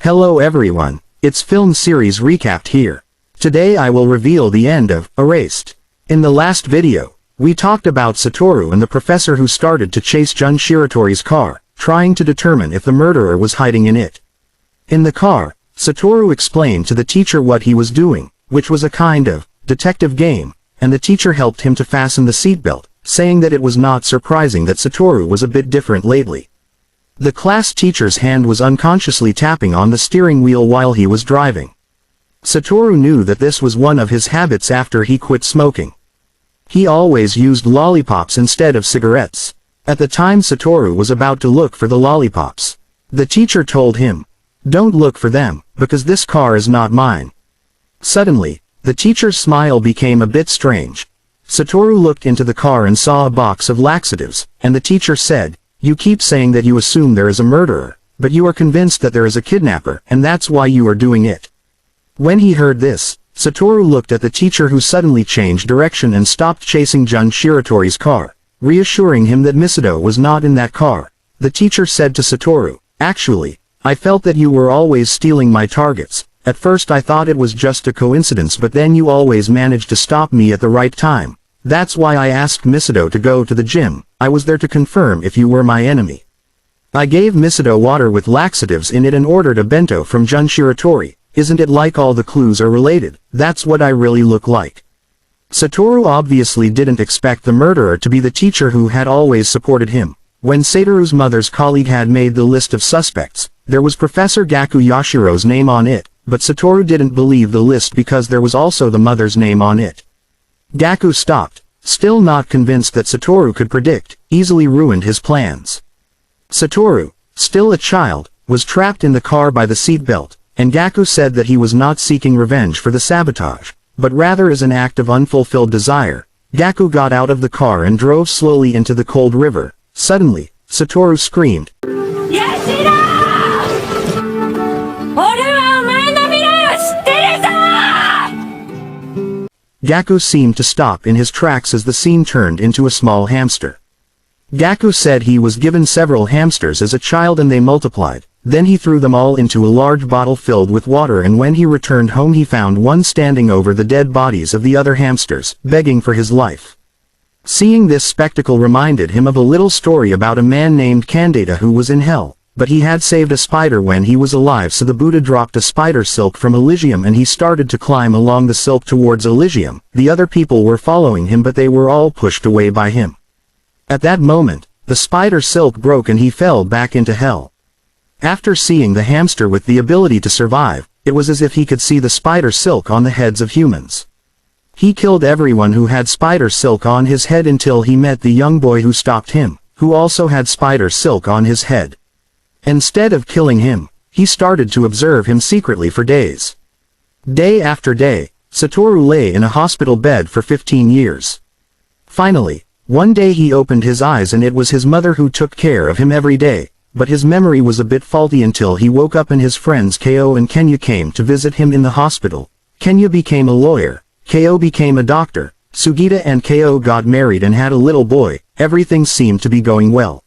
Hello everyone, it's Film Series Recapped here. Today I will reveal the end of Erased. In the last video, we talked about Satoru and the professor who started to chase Jun Shiratori's car, trying to determine if the murderer was hiding in it. In the car, Satoru explained to the teacher what he was doing, which was a kind of detective game, and the teacher helped him to fasten the seatbelt, saying that it was not surprising that Satoru was a bit different lately. The class teacher's hand was unconsciously tapping on the steering wheel while he was driving. Satoru knew that this was one of his habits after he quit smoking. He always used lollipops instead of cigarettes. At the time Satoru was about to look for the lollipops. The teacher told him, "Don't look for them, because this car is not mine." Suddenly, the teacher's smile became a bit strange. Satoru looked into the car and saw a box of laxatives, and the teacher said, "You keep saying that you assume there is a murderer, but you are convinced that there is a kidnapper, and that's why you are doing it." When he heard this, Satoru looked at the teacher who suddenly changed direction and stopped chasing Jun Shiratori's car, reassuring him that Misato was not in that car. The teacher said to Satoru, "Actually, I felt that you were always stealing my targets. At first I thought it was just a coincidence, but then you always managed to stop me at the right time. That's why I asked Misato to go to the gym. I was there to confirm if you were my enemy. I gave Misato water with laxatives in it and ordered a bento from Jun Shiratori. Isn't it like all the clues are related? That's what I really look like." Satoru obviously didn't expect the murderer to be the teacher who had always supported him. When Satoru's mother's colleague had made the list of suspects, there was Professor Gaku Yashiro's name on it, but Satoru didn't believe the list because there was also the mother's name on it. Gaku stopped, still not convinced that Satoru could predict, easily ruined his plans. Satoru, still a child, was trapped in the car by the seatbelt, and Gaku said that he was not seeking revenge for the sabotage, but rather as an act of unfulfilled desire. Gaku got out of the car and drove slowly into the cold river. Suddenly, Satoru screamed, "Yashiro! Gaku seemed to stop in his tracks as the scene turned into a small hamster. Gaku said he was given several hamsters as a child and they multiplied. Then he threw them all into a large bottle filled with water, and when he returned home he found one standing over the dead bodies of the other hamsters, begging for his life. Seeing this spectacle reminded him of a little story about a man named Candida who was in hell, but he had saved a spider when he was alive, so the Buddha dropped a spider silk from Elysium and he started to climb along the silk towards Elysium. The other people were following him, but they were all pushed away by him. At that moment, the spider silk broke and he fell back into hell. After seeing the hamster with the ability to survive, it was as if he could see the spider silk on the heads of humans. He killed everyone who had spider silk on his head until he met the young boy who stopped him, who also had spider silk on his head. Instead of killing him, he started to observe him secretly for days. Day after day, Satoru lay in a hospital bed for 15 years. Finally, one day he opened his eyes and it was his mother who took care of him every day, but his memory was a bit faulty until he woke up and his friends Ko and Kenya came to visit him in the hospital. Kenya became a lawyer, Ko became a doctor, Sugita and Ko got married and had a little boy. Everything seemed to be going well.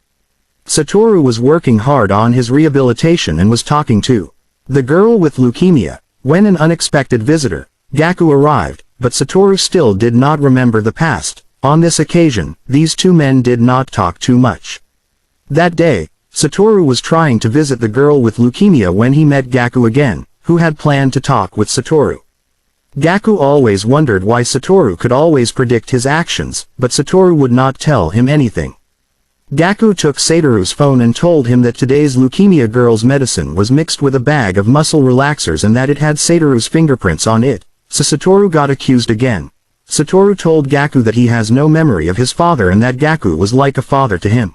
Satoru was working hard on his rehabilitation and was talking to the girl with leukemia, when an unexpected visitor, Gaku, arrived, but Satoru still did not remember the past. On this occasion, these two men did not talk too much. That day, Satoru was trying to visit the girl with leukemia when he met Gaku again, who had planned to talk with Satoru. Gaku always wondered why Satoru could always predict his actions, but Satoru would not tell him anything. Gaku took Satoru's phone and told him that today's leukemia girl's medicine was mixed with a bag of muscle relaxers and that it had Satoru's fingerprints on it, so Satoru got accused again. Satoru told Gaku that he has no memory of his father and that Gaku was like a father to him.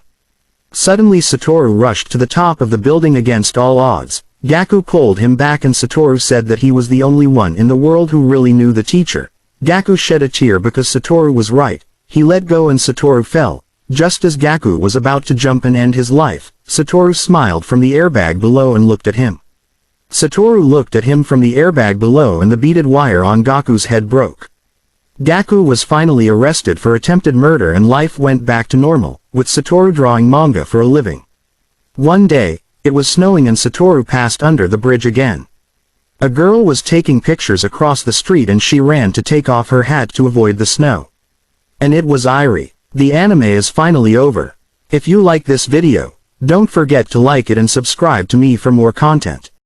Suddenly Satoru rushed to the top of the building against all odds. Gaku pulled him back and Satoru said that he was the only one in the world who really knew the teacher. Gaku shed a tear because Satoru was right. He let go and Satoru fell. Just as Gaku was about to jump and end his life, Satoru smiled from the airbag below and looked at him. Satoru looked at him from the airbag below and the beaded wire on Gaku's head broke. Gaku was finally arrested for attempted murder and life went back to normal, with Satoru drawing manga for a living. One day, It was snowing and Satoru passed under the bridge again. A girl was taking pictures across the street and she ran to take off her hat to avoid the snow. And it was Irie. The anime is finally over. If you like this video, don't forget to like it and subscribe to me for more content.